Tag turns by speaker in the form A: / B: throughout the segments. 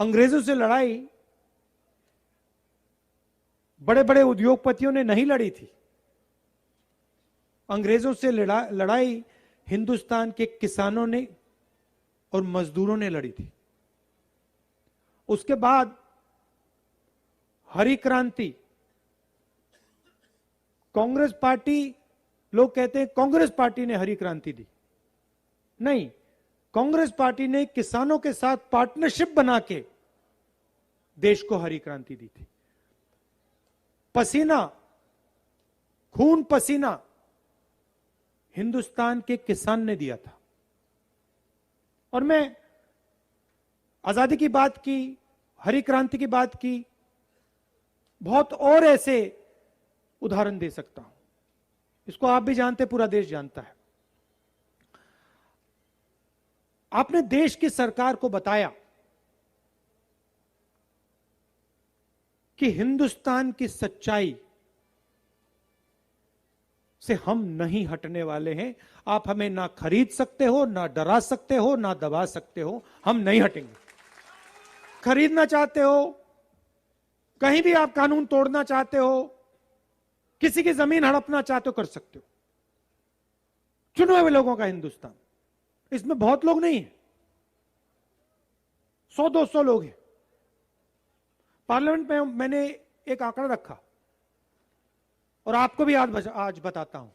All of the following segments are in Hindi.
A: अंग्रेजों से लड़ाई बड़े बड़े उद्योगपतियों ने नहीं लड़ी थी। अंग्रेजों से लड़ाई हिंदुस्तान के किसानों ने और मजदूरों ने लड़ी थी। उसके बाद हरी क्रांति, कांग्रेस पार्टी, लोग कहते हैं कांग्रेस पार्टी ने हरी क्रांति दी। नहीं, कांग्रेस पार्टी ने किसानों के साथ पार्टनरशिप बना के देश को हरी क्रांति दी थी। पसीना, खून पसीना हिंदुस्तान के किसान ने दिया था। और मैं आजादी की बात की, हरी क्रांति की बात की, बहुत और ऐसे उदाहरण दे सकता हूं। इसको आप भी जानते, पूरा देश जानता है। आपने देश की सरकार को बताया कि हिंदुस्तान की सच्चाई से हम नहीं हटने वाले हैं। आप हमें ना खरीद सकते हो, ना डरा सकते हो, ना दबा सकते हो, हम नहीं हटेंगे। खरीदना चाहते हो, कहीं भी आप कानून तोड़ना चाहते हो, किसी की जमीन हड़पना चाहते हो, कर सकते हो। चुने हुए लोगों का हिंदुस्तान, इसमें बहुत लोग नहीं है, 100-200 लोग हैं। पार्लियामेंट में मैंने एक आंकड़ा रखा और आपको भी आज बताता हूं।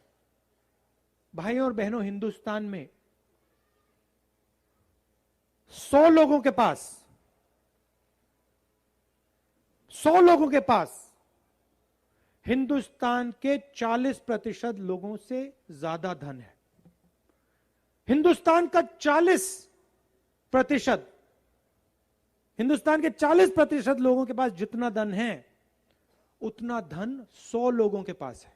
A: भाइयों और बहनों, हिंदुस्तान में 100 लोगों के पास हिंदुस्तान के 40% लोगों से ज्यादा धन है। हिंदुस्तान का 40%, हिंदुस्तान के 40% लोगों के पास जितना धन है, उतना धन 100 लोगों के पास है।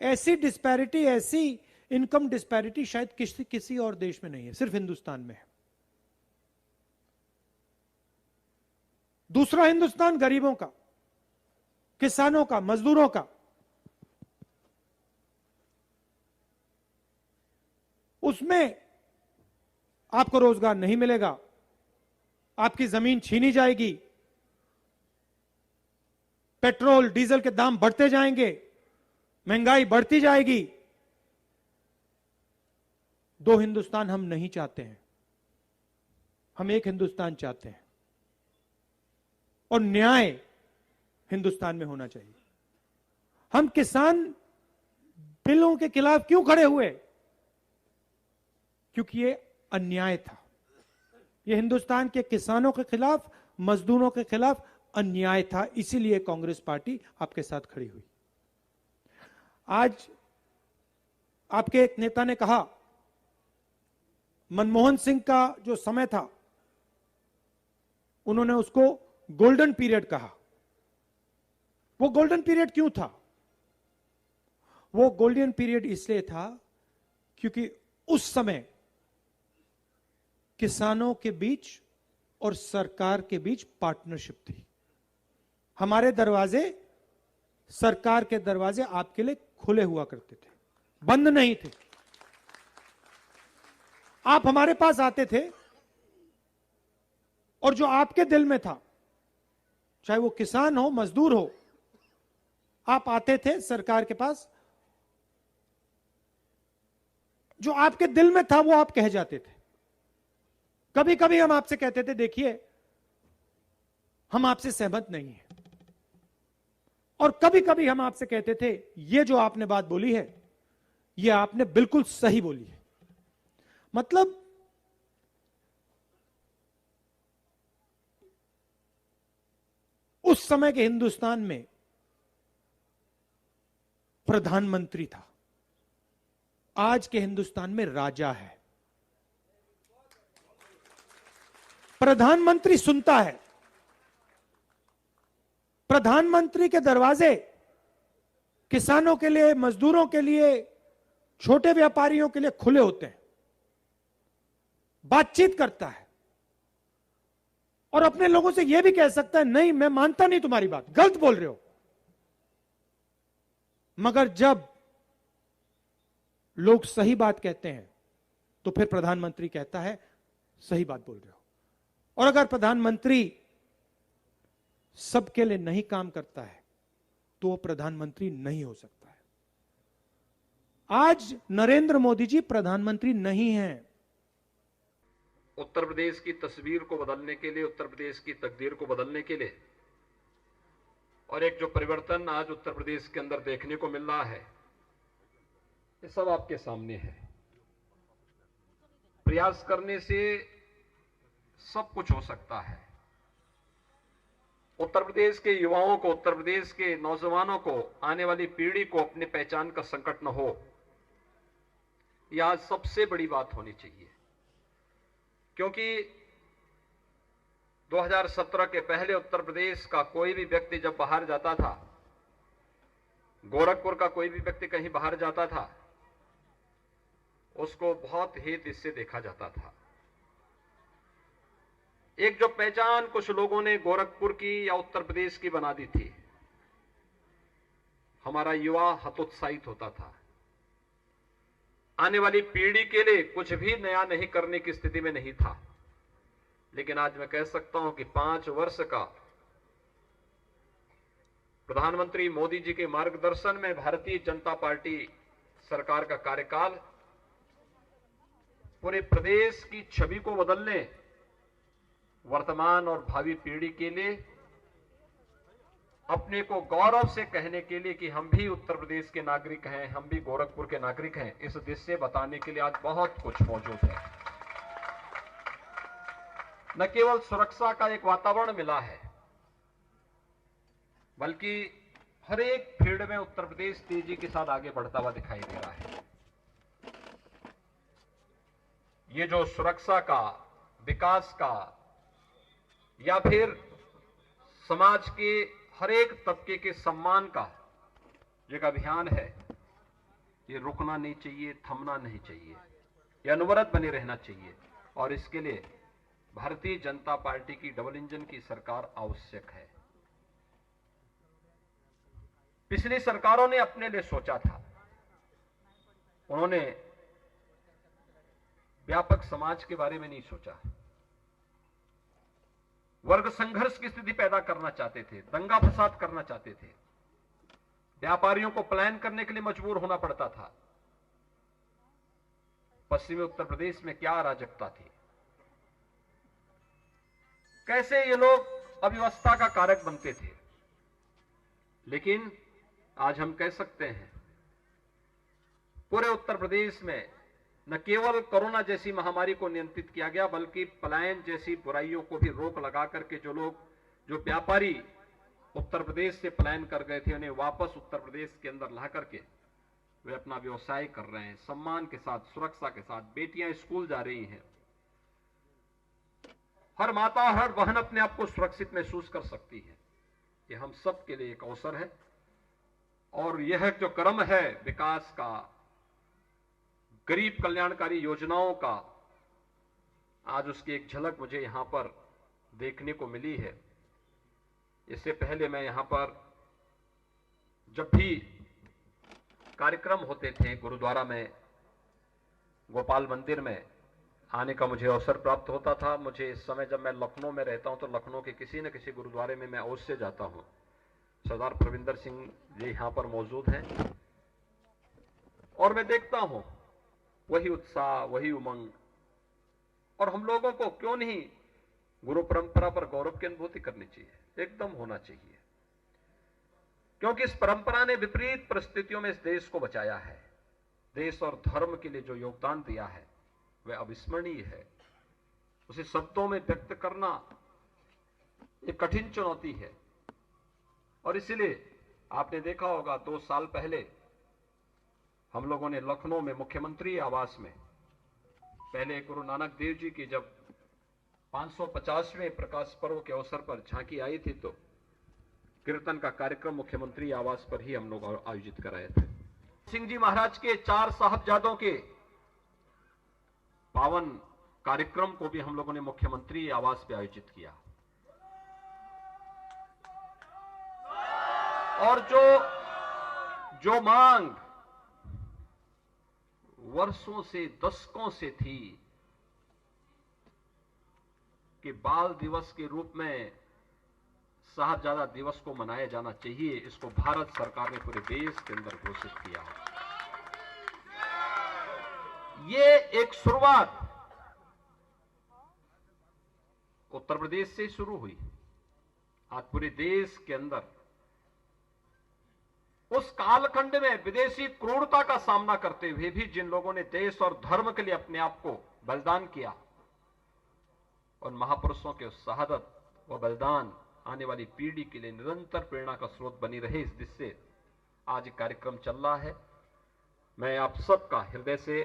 A: ऐसी डिस्पैरिटी, ऐसी इनकम डिस्पैरिटी शायद किसी और देश में नहीं है, सिर्फ हिंदुस्तान में है। दूसरा हिंदुस्तान गरीबों का, किसानों का, मजदूरों का। उसमें आपको रोजगार नहीं मिलेगा, आपकी जमीन छीनी जाएगी, पेट्रोल डीजल के दाम बढ़ते जाएंगे, महंगाई बढ़ती जाएगी। दो हिंदुस्तान हम नहीं चाहते हैं, हम एक हिंदुस्तान चाहते हैं। और न्याय हिंदुस्तान में होना चाहिए। हम किसान बिलों के खिलाफ क्यों खड़े हुए? क्योंकि ये अन्याय था। ये हिंदुस्तान के किसानों के खिलाफ, मजदूरों के खिलाफ अन्याय था। इसीलिए कांग्रेस पार्टी आपके साथ खड़ी हुई। आज आपके एक नेता ने कहा, मनमोहन सिंह का जो समय था, उन्होंने उसको गोल्डन पीरियड कहा। वो गोल्डन पीरियड क्यों था? वो गोल्डन पीरियड इसलिए था क्योंकि उस समय किसानों के बीच और सरकार के बीच पार्टनरशिप थी। हमारे दरवाजे, सरकार के दरवाजे आपके लिए खुले हुआ करते थे, बंद नहीं थे। आप हमारे पास आते थे और जो आपके दिल में था, चाहे वो किसान हो, मजदूर हो, आप आते थे सरकार के पास, जो आपके दिल में था वो आप कह जाते थे। कभी कभी हम आपसे कहते थे, देखिए हम आपसे सहमत नहीं हैं। और कभी कभी हम आपसे कहते थे, ये जो आपने बात बोली है, ये आपने बिल्कुल सही बोली है। मतलब उस समय के हिंदुस्तान में प्रधानमंत्री था, आज के हिंदुस्तान में राजा है। प्रधानमंत्री सुनता है, प्रधानमंत्री के दरवाजे किसानों के लिए, मजदूरों के लिए, छोटे व्यापारियों के लिए खुले होते हैं। बातचीत करता है और अपने लोगों से यह भी कह सकता है, नहीं मैं मानता नहीं तुम्हारी बात, गलत बोल रहे हो। मगर जब लोग सही बात कहते हैं तो फिर प्रधानमंत्री कहता है, सही बात बोल रहे हो। और अगर प्रधानमंत्री सबके लिए नहीं काम करता है तो वो प्रधानमंत्री नहीं हो सकता है। आज नरेंद्र मोदी जी प्रधानमंत्री नहीं हैं।
B: उत्तर प्रदेश की तस्वीर को बदलने के लिए, उत्तर प्रदेश की तकदीर को बदलने के लिए, और एक जो परिवर्तन आज उत्तर प्रदेश के अंदर देखने को मिल रहा है, ये सब आपके सामने है। प्रयास करने से सब कुछ हो सकता है। उत्तर प्रदेश के युवाओं को, उत्तर प्रदेश के नौजवानों को, आने वाली पीढ़ी को अपनी पहचान का संकट न हो, यह आज सबसे बड़ी बात होनी चाहिए। क्योंकि 2017 के पहले उत्तर प्रदेश का कोई भी व्यक्ति जब बाहर जाता था, गोरखपुर का कोई भी व्यक्ति कहीं बाहर जाता था, उसको बहुत हेत इससे देखा जाता था। एक जो पहचान कुछ लोगों ने गोरखपुर की या उत्तर प्रदेश की बना दी थी, हमारा युवा हतोत्साहित होता था। आने वाली पीढ़ी के लिए कुछ भी नया नहीं करने की स्थिति में नहीं था। लेकिन आज मैं कह सकता हूं कि 5 वर्ष का प्रधानमंत्री मोदी जी के मार्गदर्शन में भारतीय जनता पार्टी सरकार का कार्यकाल पूरे प्रदेश की छवि को बदलने, वर्तमान और भावी पीढ़ी के लिए अपने को गौरव से कहने के लिए कि हम भी उत्तर प्रदेश के नागरिक हैं, हम भी गोरखपुर के नागरिक हैं, इस दिशा से बताने के लिए आज बहुत कुछ मौजूद है। न केवल सुरक्षा का एक वातावरण मिला है, बल्कि हर एक फील्ड में उत्तर प्रदेश तेजी के साथ आगे बढ़ता हुआ दिखाई दे रहा है। ये जो सुरक्षा का, विकास का, या फिर समाज के हर एक तबके के सम्मान का जो एक अभियान है, ये रुकना नहीं चाहिए, थमना नहीं चाहिए, ये अनवरत बने रहना चाहिए। और इसके लिए भारतीय जनता पार्टी की डबल इंजन की सरकार आवश्यक है। पिछली सरकारों ने अपने लिए सोचा था, उन्होंने व्यापक समाज के बारे में नहीं सोचा। वर्ग संघर्ष की स्थिति पैदा करना चाहते थे, दंगा फसाद करना चाहते थे, व्यापारियों को पलायन करने के लिए मजबूर होना पड़ता था। पश्चिमी उत्तर प्रदेश में क्या अराजकता थी, कैसे ये लोग अव्यवस्था का कारक बनते थे। लेकिन आज हम कह सकते हैं पूरे उत्तर प्रदेश में न केवल कोरोना जैसी महामारी को नियंत्रित किया गया, बल्कि पलायन जैसी बुराइयों को भी रोक लगा करके जो व्यापारी उत्तर प्रदेश से पलायन कर गए थे, उन्हें वापस उत्तर प्रदेश के अंदर ला करके वे अपना व्यवसाय कर रहे हैं, सम्मान के साथ, सुरक्षा के साथ। बेटियां स्कूल जा रही हैं, हर माता, हर बहन अपने आप को सुरक्षित महसूस कर सकती है। ये हम सब के लिए एक अवसर है, और यह जो क्रम है विकास का, गरीब कल्याणकारी योजनाओं का, आज उसकी एक झलक मुझे यहां पर देखने को मिली है। इससे पहले मैं यहां पर जब भी कार्यक्रम होते थे गुरुद्वारा में, गोपाल मंदिर में आने का मुझे अवसर प्राप्त होता था। मुझे इस समय जब मैं लखनऊ में रहता हूं तो लखनऊ के किसी न किसी गुरुद्वारे में मैं अवश्य जाता हूं। सरदार प्रविंदर सिंह जी यहां पर मौजूद हैं, और मैं देखता हूं वही उत्साह, वही उमंग। और हम लोगों को क्यों नहीं गुरु परंपरा पर गौरव की अनुभूति करनी चाहिए, एकदम होना चाहिए। क्योंकि इस परंपरा ने विपरीत परिस्थितियों में इस देश को बचाया है। देश और धर्म के लिए जो योगदान दिया है वह अविस्मरणीय है। उसे शब्दों में व्यक्त करना एक कठिन चुनौती है। और इसलिए आपने देखा होगा 2 साल पहले हम लोगों ने लखनऊ में मुख्यमंत्री आवास में, पहले गुरु नानक देव जी की जब 550वें प्रकाश पर्व के अवसर पर झांकी आई थी, तो कीर्तन का कार्यक्रम मुख्यमंत्री आवास पर ही हम लोग आयोजित कराए थे। सिंह जी महाराज के 4 साहबजादों के पावन कार्यक्रम को भी हम लोगों ने मुख्यमंत्री आवास पे आयोजित किया। और जो मांग वर्षों से, दशकों से थी, कि बाल दिवस के रूप में साहबजादा दिवस को मनाया जाना चाहिए, इसको भारत सरकार ने पूरे देश के अंदर घोषित किया। ये एक शुरुआत उत्तर प्रदेश से शुरू हुई। आज पूरे देश के अंदर उस कालखंड में विदेशी क्रूरता का सामना करते हुए भी जिन लोगों ने देश और धर्म के लिए अपने आप को बलिदान किया, उन महापुरुषों के उस शहादत व बलिदान आने वाली पीढ़ी के लिए निरंतर प्रेरणा का स्रोत बनी रहे, इस दिशा से आज कार्यक्रम चल रहा है। मैं आप सबका हृदय से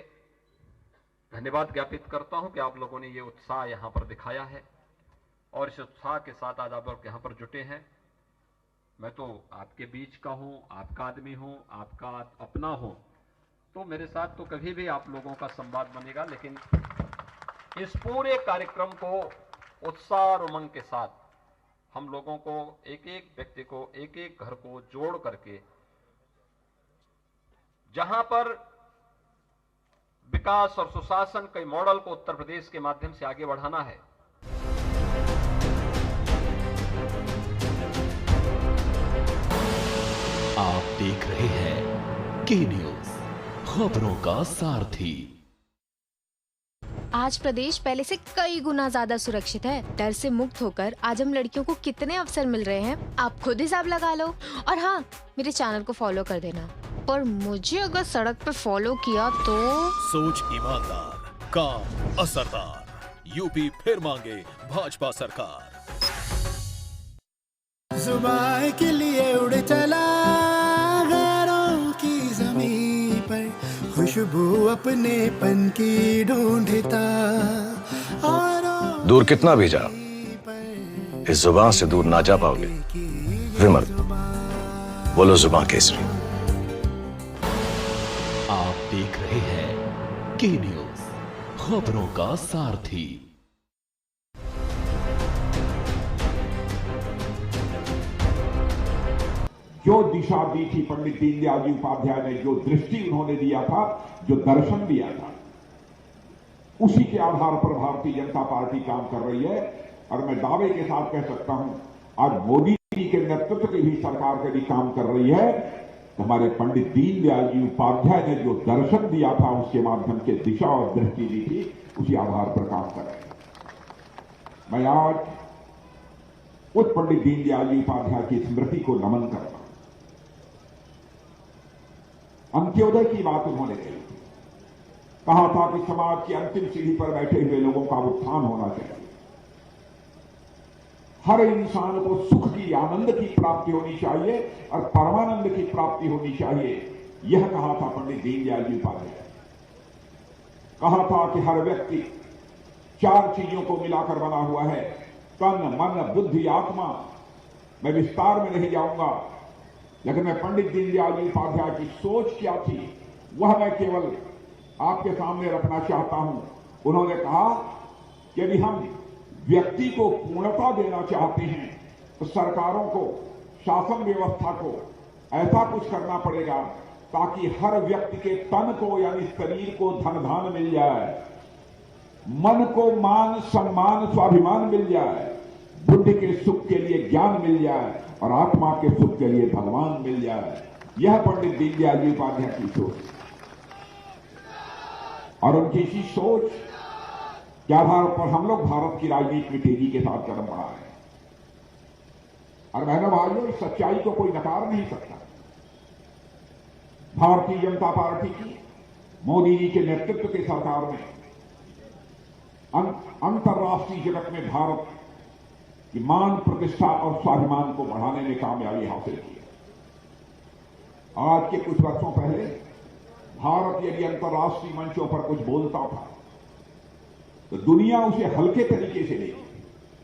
B: धन्यवाद ज्ञापित करता हूं कि आप लोगों ने ये उत्साह यहां पर दिखाया है और इस उत्साह के साथ आज आप लोग यहां पर जुटे हैं। मैं तो आपके बीच का हूं, आपका आदमी हूं, आपका अपना हूं, तो मेरे साथ तो कभी भी आप लोगों का संवाद बनेगा, लेकिन इस पूरे कार्यक्रम को उत्साह और उमंग के साथ हम लोगों को, एक एक व्यक्ति को, एक एक घर को जोड़ करके जहां पर विकास और सुशासन के मॉडल को उत्तर प्रदेश के माध्यम से आगे बढ़ाना है।
C: आप देख रहे हैं के न्यूज, खबरों का सारथी।
D: आज प्रदेश पहले से कई गुना ज्यादा सुरक्षित है। डर से मुक्त होकर आज हम लड़कियों को कितने अवसर मिल रहे हैं, आप खुद हिसाब लगा लो। और हाँ, मेरे चैनल को फॉलो कर देना। पर मुझे अगर सड़क पे फॉलो किया तो
C: सोच ईमानदार, काम असरदार, यूपी फिर मांगे भाजपा सरकार।
E: जुबान के लिए उड़ चला गैरों की ज़मीं पर, खुशबू अपने पन की ढूंढता।
F: दूर कितना भी जाओ, इस जुबान से दूर ना जा पाओगे। विमल, बोलो जुबान केसरी।
C: आप देख रहे हैं के न्यूज, खबरों का सारथी।
G: जो दिशा दी थी पंडित दीनदयाल जी उपाध्याय ने, जो दृष्टि उन्होंने दिया था, जो दर्शन दिया था, उसी के आधार पर भारतीय जनता पार्टी काम कर रही है। और मैं दावे के साथ कह सकता हूं, आज मोदी जी के नेतृत्व की भी सरकार यदि काम कर रही है तो हमारे पंडित दीनदयाल जी उपाध्याय ने जो दर्शन दिया था, उसके माध्यम से दिशा और दृष्टि दी थी, उसी आधार पर काम कर रहे हैं। मैं आज उस पंडित दीनदयाल जी उपाध्याय की स्मृति को नमन करता हूं। अंत्योदय की बात उन्होंने कही, कहा था कि समाज की अंतिम सीढ़ी पर बैठे हुए लोगों का उत्थान होना चाहिए, हर इंसान को सुख की, आनंद की प्राप्ति होनी चाहिए और परमानंद की प्राप्ति होनी चाहिए। यह कहा था पंडित दीनदयाल जी उपाध्याय। कहा था कि हर व्यक्ति 4 चीजों को मिलाकर बना हुआ है, तन, मन, बुद्धि, आत्मा। मैं विस्तार में नहीं जाऊंगा, लेकिन मैं पंडित दीनदयाल जी उपाध्याय की सोच क्या थी, वह मैं केवल आपके सामने रखना चाहता हूं। उन्होंने कहा कि यदि हम व्यक्ति को पूर्णता देना चाहते हैं तो सरकारों को, शासन व्यवस्था को ऐसा कुछ करना पड़ेगा ताकि हर व्यक्ति के तन को, यानी शरीर को धन धान मिल जाए, मन को मान सम्मान स्वाभिमान मिल जाए, बुद्धि के सुख के लिए ज्ञान मिल जाए और आत्मा के सुख के लिए भगवान मिल जाए। यह पंडित दीनदयाल जी उपाध्याय की सोच और उनकी इसी सोच के आधार पर हम लोग भारत की राजनीति में तेजी के साथ कदम बढ़ा रहे हैं। और बहनों भाइयों, इस सच्चाई को कोई नकार नहीं सकता। भारतीय जनता पार्टी की, मोदी जी के नेतृत्व की सरकार ने अंतर्राष्ट्रीय जगत में भारत की मान, प्रतिष्ठा और स्वाभिमान को बढ़ाने में कामयाबी हासिल की है। आज के कुछ वर्षों पहले भारत यदि अंतर्राष्ट्रीय मंचों पर कुछ बोलता था तो दुनिया उसे हल्के तरीके से लेती।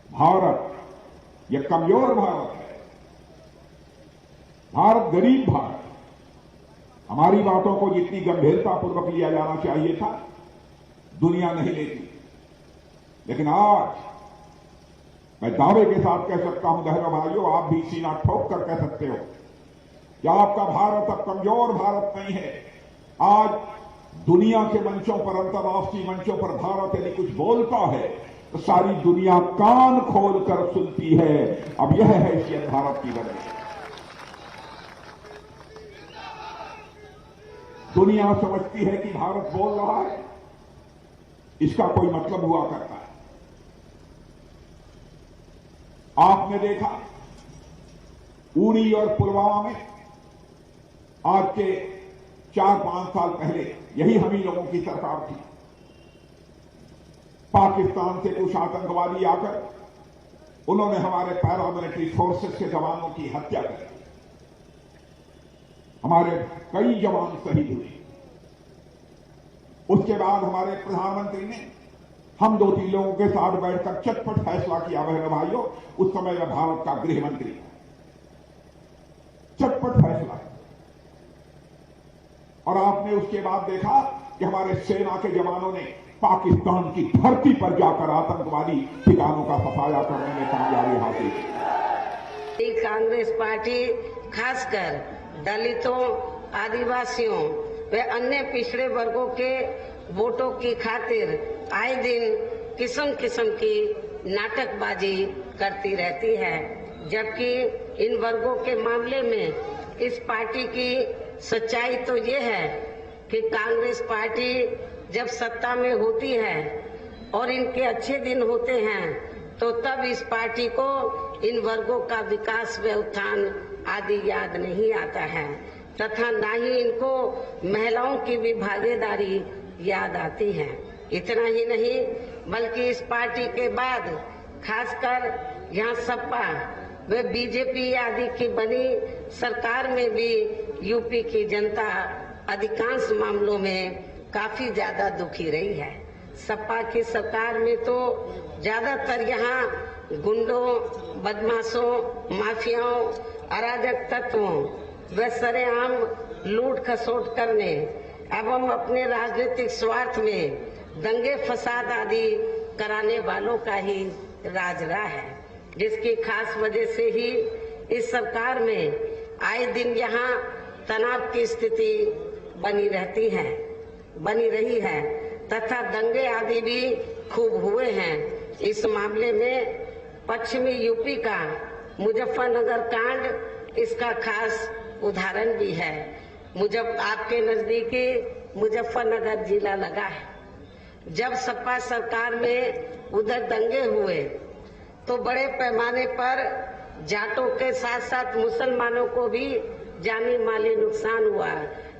G: भारत यह कमजोर भारत है, भारत गरीब भारत। हमारी बातों को जितनी गंभीरतापूर्वक लिया जाना चाहिए था, दुनिया नहीं लेती। लेकिन आज मैं दावे के साथ कह सकता हूं, बहनों भाइयों, आप भी सीना ठोक कर कह सकते हो कि आपका भारत अब कमजोर भारत नहीं है। आज दुनिया के मंचों पर, अंतर्राष्ट्रीय मंचों पर भारत यदि कुछ बोलता है तो सारी दुनिया कान खोल कर सुनती है। अब यह हैसियत भारत की बनी। दुनिया समझती है कि भारत बोल रहा है, इसका कोई मतलब हुआ करता है। आपने देखा उरी और पुलवामा में आज के 4-5 साल पहले यही हम ही लोगों की सरकार थी। पाकिस्तान से कुछ आतंकवादी आकर उन्होंने हमारे पैरामिलिट्री फोर्सेस के जवानों की हत्या कर दी। हमारे कई जवान शहीद हुए। उसके बाद हमारे प्रधानमंत्री ने हम 2-3 लोगों के साथ बैठकर चटपट फैसला किया। बहनों भाइयों, उस समय मैं भारत का गृह मंत्री था। चटपट फैसला। और आपने उसके बाद देखा कि हमारे सेना के जवानों ने पाकिस्तान की धरती पर जाकर आतंकवादी ठिकानों का सफाया करने में कामयाबी हासिल की।
H: कांग्रेस पार्टी खासकर दलितों, आदिवासियों व अन्य पिछड़े वर्गों के वोटों की खातिर आए दिन किस्म किस्म की नाटकबाजी करती रहती है, जबकि इन वर्गों के मामले में इस पार्टी की सच्चाई तो ये है कि कांग्रेस पार्टी जब सत्ता में होती है और इनके अच्छे दिन होते हैं तो तब इस पार्टी को इन वर्गों का विकास व उत्थान आदि याद नहीं आता है, तथा न ही इनको महिलाओं की भी भागीदारी याद आती है। इतना ही नहीं बल्कि इस पार्टी के बाद खासकर यहाँ सपा व बीजेपी आदि की बनी सरकार में भी यूपी की जनता अधिकांश मामलों में काफी ज्यादा दुखी रही है। सपा की सरकार में तो ज्यादातर यहाँ गुंडों, बदमाशों, माफियाओं, अराजक तत्वों व सरेआम लूट खसोट करने एवं अपने राजनीतिक स्वार्थ में दंगे फसाद आदि कराने वालों का ही राज रहा है, जिसकी खास वजह से ही इस सरकार में आए दिन यहाँ तनाव की स्थिति बनी रही है तथा दंगे आदि भी खूब हुए हैं। इस मामले में पश्चिमी यूपी का मुजफ्फरनगर कांड इसका खास उदाहरण भी है। आपके नजदीकी मुजफ्फरनगर जिला लगा है। जब सपा सरकार में उधर दंगे हुए तो बड़े पैमाने पर जाटों के साथ साथ मुसलमानों को भी जानी माली नुकसान हुआ,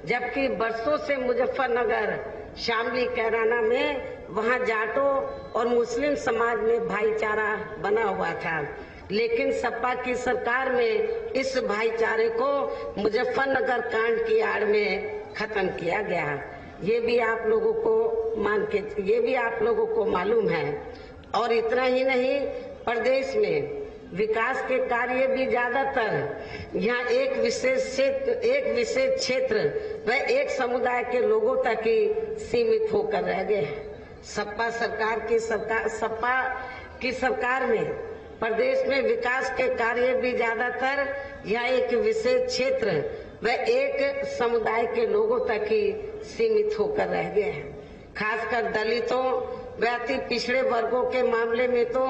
H: जबकि बरसों से मुजफ्फरनगर, शामली, कैराना में वहां जाटों और मुस्लिम समाज में भाईचारा बना हुआ था, लेकिन सपा की सरकार में इस भाईचारे को मुजफ्फरनगर कांड की आड़ में खत्म किया गया। ये भी आप लोगों को मालूम है। और इतना ही नहीं, प्रदेश में विकास के कार्य भी ज्यादातर यहाँ एक विशेष क्षेत्र व एक समुदाय के लोगों तक ही सीमित होकर रह गए हैं। सपा की सरकार में प्रदेश में विकास के कार्य भी ज्यादातर यहाँ एक विशेष क्षेत्र व एक समुदाय के लोगों तक ही सीमित होकर रह गए हैं। खासकर दलितों व अति पिछड़े वर्गों के मामले में तो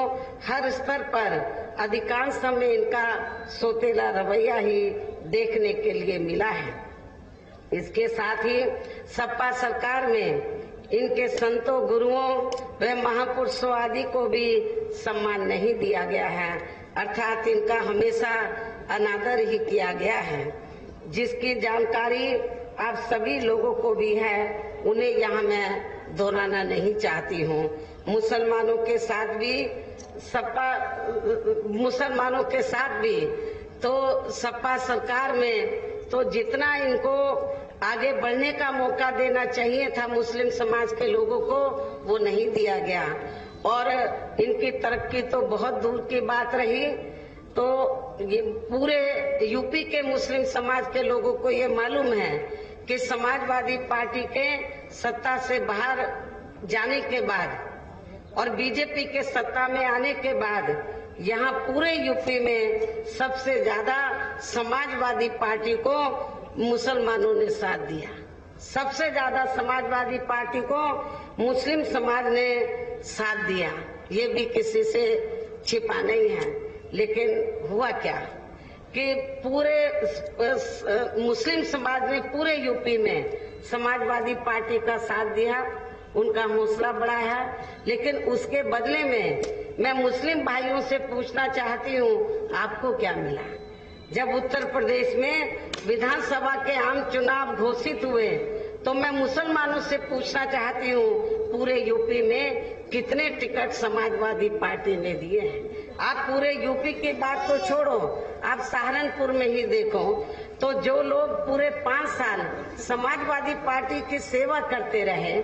H: हर स्तर पर अधिकांश समय इनका सोतेला रवैया ही देखने के लिए मिला है। इसके साथ ही सपा सरकार में इनके संतों, गुरुओं व महापुरुषों आदि को भी सम्मान नहीं दिया गया है, अर्थात इनका हमेशा अनादर ही किया गया है, जिसकी जानकारी आप सभी लोगों को भी है। उन्हें यहाँ मैं दोहराना नहीं चाहती हूँ। मुसलमानों के साथ भी तो सपा सरकार में तो जितना इनको आगे बढ़ने का मौका देना चाहिए था मुस्लिम समाज के लोगों को, वो नहीं दिया गया और इनकी तरक्की तो बहुत दूर की बात रही। तो ये पूरे यूपी के मुस्लिम समाज के लोगों को ये मालूम है कि समाजवादी पार्टी के सत्ता से बाहर जाने के बाद और बीजेपी के सत्ता में आने के बाद यहाँ पूरे यूपी में सबसे ज्यादा समाजवादी पार्टी को मुसलमानों ने साथ दिया। सबसे ज्यादा समाजवादी पार्टी को मुस्लिम समाज ने साथ दिया। ये भी किसी से छिपा नहीं है। लेकिन हुआ क्या कि पूरे मुस्लिम समाज ने पूरे यूपी में समाजवादी पार्टी का साथ दिया, उनका हौसला बढ़ाया। लेकिन उसके बदले में मैं मुस्लिम भाइयों से पूछना चाहती हूँ, आपको क्या मिला? जब उत्तर प्रदेश में विधानसभा के आम चुनाव घोषित हुए तो मैं मुसलमानों से पूछना चाहती हूँ, पूरे यूपी में कितने टिकट समाजवादी पार्टी ने दिए हैं? आप पूरे यूपी की बात तो छोड़ो, आप सहारनपुर में ही देखो तो जो लोग पूरे 5 साल समाजवादी पार्टी की सेवा करते रहे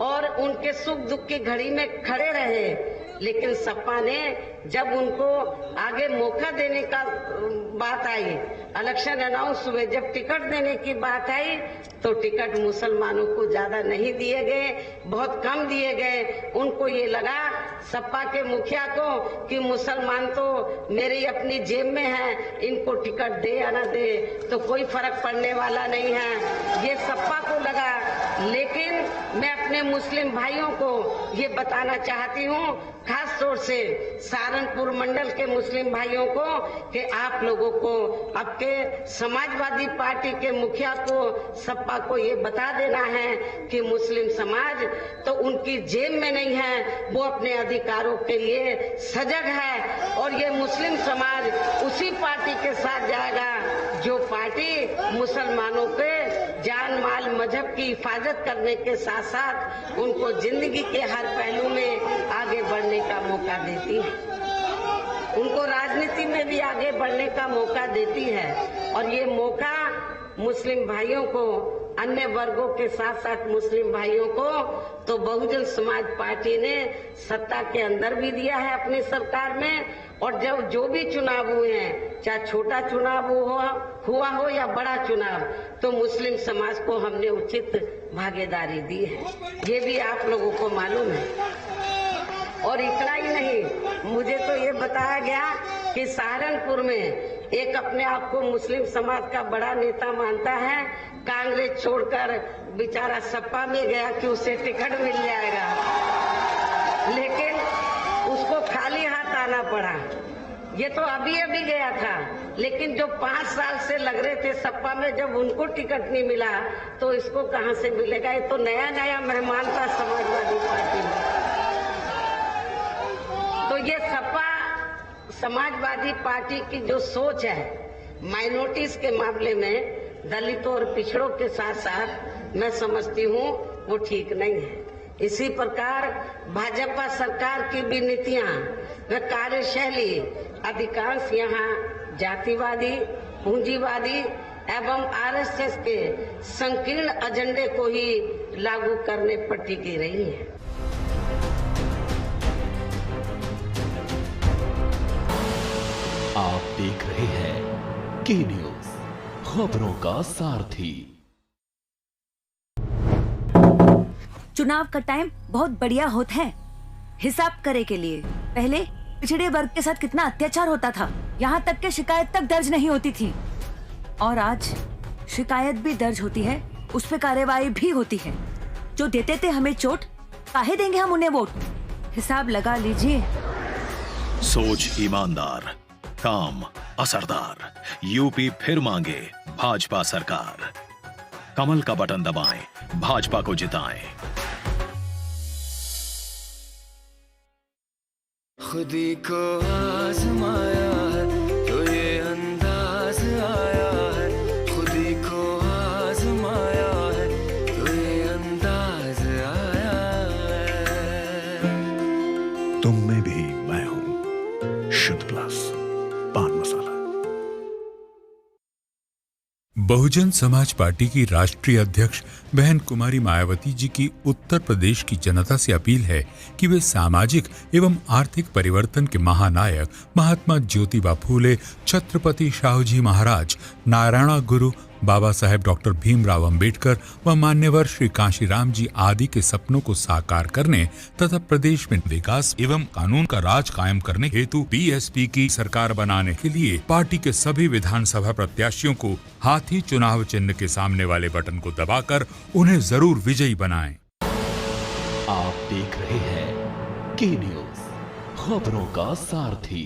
H: और उनके सुख दुख की घड़ी में खड़े रहे, लेकिन सपा ने जब उनको आगे मौका देने का बात आई, इलेक्शन अनाउंस हुए, जब टिकट देने की बात आई तो टिकट मुसलमानों को ज्यादा नहीं दिए गए, बहुत कम दिए गए। उनको ये लगा सपा के मुखिया को कि मुसलमान तो मेरी अपनी जेब में है, इनको टिकट दे या ना दे तो कोई फर्क पड़ने वाला नहीं है, ये सपा को लगा। लेकिन मैं अपने मुस्लिम भाइयों को ये बताना चाहती हूँ, खास तौर से सहारनपुर मंडल के मुस्लिम भाइयों को, कि आप लोगों को आपके समाजवादी पार्टी के मुखिया को, सपा को ये बता देना है कि मुस्लिम समाज तो उनकी जेब में नहीं है, वो अपने अधिकारों के लिए सजग है और ये मुस्लिम समाज उसी पार्टी के साथ जाएगा जो पार्टी मुसलमानों के जान माल मजहब की हिफाजत करने के साथ साथ उनको जिंदगी के हर पहलू में आगे बढ़ने का मौका देती है, उनको राजनीति में भी आगे बढ़ने का मौका देती है। और ये मौका मुस्लिम भाइयों को, अन्य वर्गों के साथ साथ मुस्लिम भाइयों को तो बहुजन समाज पार्टी ने सत्ता के अंदर भी दिया है अपनी सरकार में, और जब जो भी चुनाव हुए हैं, चाहे छोटा चुनाव हुआ हो या बड़ा चुनाव, तो मुस्लिम समाज को हमने उचित भागीदारी दी है, ये भी आप लोगों को मालूम है। और इतना ही नहीं, मुझे तो ये बताया गया कि सहारनपुर में एक अपने आप को मुस्लिम समाज का बड़ा नेता मानता है, कांग्रेस छोड़कर बेचारा सपा में गया कि उसे टिकट मिल जाएगा, लेकिन उसको खाली हाथ आना पड़ा। ये तो अभी गया था, लेकिन जो 5 साल से लग रहे थे सपा में, जब उनको टिकट नहीं मिला तो इसको कहां से मिलेगा? ये तो नया मेहमान था समाजवादी पार्टी में। तो ये सपा समाजवादी पार्टी की जो सोच है माइनॉरिटीज के मामले में, दलितों और पिछड़ों के साथ साथ, मैं समझती हूँ वो ठीक नहीं है। इसी प्रकार भाजपा सरकार की भी नीतियां व कार्यशैली अधिकांश यहाँ जातिवादी, पूंजीवादी एवं आरएसएस के संकीर्ण एजेंडे को ही लागू करने पर टिकी रही है।
C: आप देख रहे हैं के न्यूज, खबरों का सारथी।
I: चुनाव का टाइम बहुत बढ़िया होता है हिसाब करे के लिए। पहले पिछड़े वर्ग के साथ कितना अत्याचार होता था, यहाँ तक के शिकायत तक दर्ज नहीं होती थी, और आज शिकायत भी दर्ज होती है, उस पे कार्रवाई भी होती है। जो देते थे हमें चोट, काहे देंगे हम उन्हें वोट? हिसाब लगा लीजिए।
F: सोच ईमानदार, काम असरदार, यूपी फिर मांगे भाजपा सरकार। कमल का बटन दबाएं, भाजपा को जिताएं।
E: खुदी को आजमाया है तो ये अंदाज आया है, खुदी को आजमाया है तो ये अंदाज आया है।
F: तुम में भी मैं हूं, शुद्ध प्लस पान मसाला।
J: बहुजन समाज पार्टी की राष्ट्रीय अध्यक्ष बहन कुमारी मायावती जी की उत्तर प्रदेश की जनता से अपील है कि वे सामाजिक एवं आर्थिक परिवर्तन के महानायक महात्मा ज्योतिबा फूले, छत्रपति शाहूजी महाराज, नारायण गुरु, बाबा साहेब डॉक्टर भीमराव अंबेडकर व मान्यवर श्री कांशीराम जी आदि के सपनों को साकार करने तथा प्रदेश में विकास एवं कानून का राज कायम करने हेतु बीएसपी की सरकार बनाने के लिए पार्टी के सभी विधानसभा प्रत्याशियों को हाथी चुनाव चिन्ह के सामने वाले बटन को दबाकर उन्हें जरूर विजयी बनाएं।
C: आप देख रहे हैं के न्यूज, खबरों का सारथी।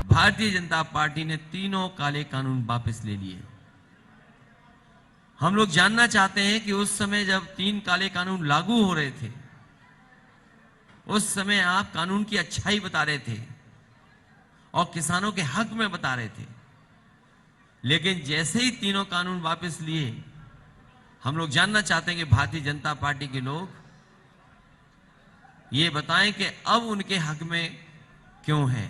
K: भारतीय जनता पार्टी ने तीनों काले कानून वापस ले लिए। हम लोग जानना चाहते हैं कि उस समय जब 3 काले कानून लागू हो रहे थे, उस समय आप कानून की अच्छाई बता रहे थे और किसानों के हक में बता रहे थे, लेकिन जैसे ही तीनों कानून वापस लिए, हम लोग जानना चाहते हैं कि भारतीय जनता पार्टी के लोग ये बताएं कि अब उनके हक में क्यों है।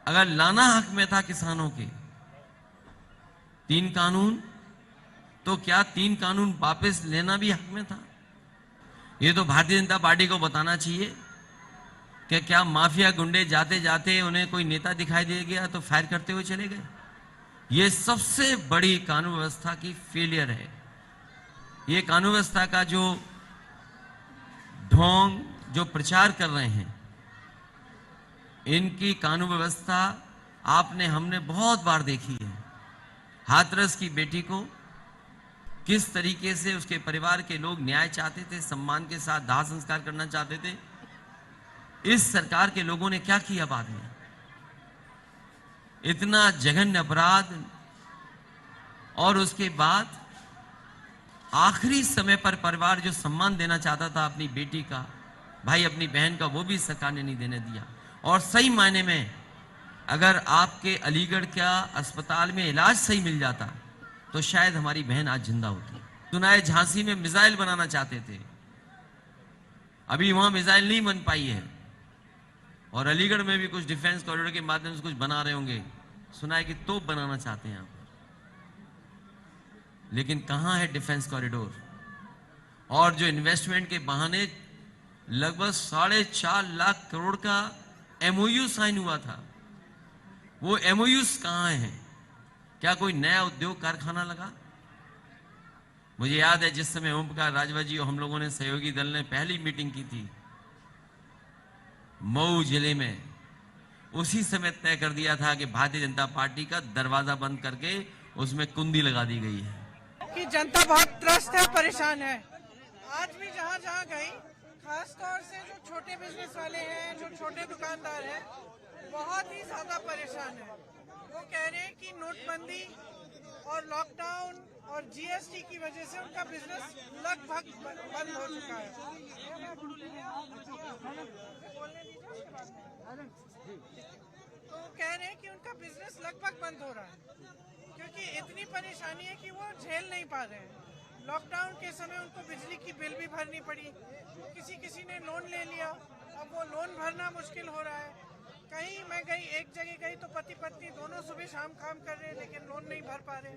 K: अगर लाना हक में था किसानों के 3 कानून, तो क्या 3 कानून वापस लेना भी हक में था? ये तो भारतीय जनता पार्टी को बताना चाहिए कि क्या माफिया गुंडे जाते जाते उन्हें कोई नेता दिखाई दे गया तो फायर करते हुए चले गए? ये सबसे बड़ी कानून व्यवस्था की फेलियर है। ये कानून व्यवस्था का जो ढोंग जो प्रचार कर रहे हैं, इनकी कानून व्यवस्था हमने बहुत बार देखी है। हाथरस की बेटी को किस तरीके से उसके परिवार के लोग न्याय चाहते थे, सम्मान के साथ दाह संस्कार करना चाहते थे। इस सरकार के लोगों ने क्या किया बाद में? इतना जघन्य अपराध, और उसके बाद आखिरी समय पर परिवार जो सम्मान देना चाहता था अपनी बेटी का, भाई अपनी बहन का, वो भी सरकार ने नहीं देने दिया। और सही मायने में अगर आपके अलीगढ़ का अस्पताल में इलाज सही मिल जाता तो शायद हमारी बहन आज जिंदा होती। सुना है झांसी में मिसाइल बनाना चाहते थे, अभी वहां मिसाइल नहीं बन पाई है, और अलीगढ़ में भी कुछ डिफेंस कॉरिडोर के माध्यम से कुछ बना रहे होंगे। सुना है कि तोप बनाना चाहते हैं यहाँ पर, लेकिन कहां है डिफेंस कॉरिडोर? और जो इन्वेस्टमेंट के बहाने लगभग 4.5 लाख करोड़ का एमओयू साइन हुआ था, वो एमओयूज कहां हैं? क्या कोई नया उद्योग कारखाना लगा? मुझे याद है जिस समय ओम प्रकाश राजभर जी और हम लोगों ने सहयोगी दल ने पहली मीटिंग की थी मऊ जिले में, उसी समय तय कर दिया था कि भारतीय जनता पार्टी का दरवाजा बंद करके उसमें कुंडी लगा दी गई है
L: कि जनता बहुत त्रस्त है, परेशान है। आज भी जहाँ जहाँ गई, खास तौर से जो छोटे बिजनेस वाले हैं, जो छोटे दुकानदार हैं, बहुत ही ज्यादा परेशान है। वो कह रहे हैं कि नोटबंदी और लॉकडाउन और जीएसटी की वजह से उनका बिजनेस लगभग बंद हो चुका है। तो कह रहे हैं कि उनका बिजनेस लगभग बंद हो रहा है, क्योंकि इतनी परेशानी है कि वो झेल नहीं पा रहे हैं। लॉकडाउन के समय उनको बिजली की बिल भी भरनी पड़ी, किसी ने लोन ले लिया, अब वो लोन भरना मुश्किल हो रहा है। कहीं मैं गई, एक जगह गई तो पति पत्नी दोनों सुबह शाम काम कर रहे हैं, लेकिन लोन नहीं भर पा रहे।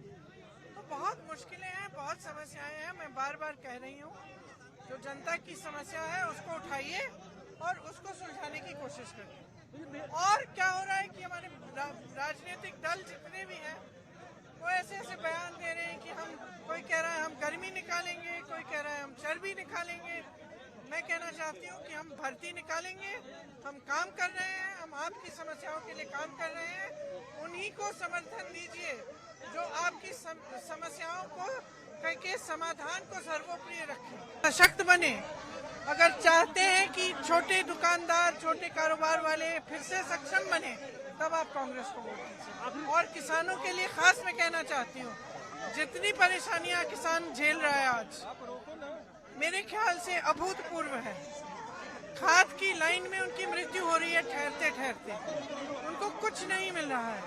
L: तो बहुत मुश्किलें हैं, बहुत समस्याएं हैं। मैं बार बार कह रही हूँ, जो जनता की समस्या है उसको उठाइए और उसको सुलझाने की कोशिश करिए। और क्या हो रहा है कि हमारे राजनीतिक दल जितने भी हैं, वो ऐसे ऐसे बयान दे रहे हैं कि हम, कोई कह रहा है हम गर्मी निकालेंगे, कोई कह रहा है हम चर्बी निकालेंगे। मैं कहना चाहती हूँ कि हम भर्ती निकालेंगे, हम काम कर रहे हैं, हम आपकी समस्याओं के लिए काम कर रहे हैं। उन्हीं को समर्थन दीजिए जो आपकी समस्याओं को के समाधान को सर्वोपरि रखें, सशक्त बने। अगर चाहते हैं कि छोटे दुकानदार, छोटे कारोबार वाले फिर से सक्षम बने, तब आप कांग्रेस को वोट दीजिए। और किसानों के लिए खास मैं कहना चाहती हूँ, जितनी परेशानियां किसान झेल रहा है आज, मेरे ख्याल से अभूतपूर्व है। खाद की लाइन में उनकी मृत्यु हो रही है ठहरते ठहरते, उनको कुछ नहीं मिल रहा है।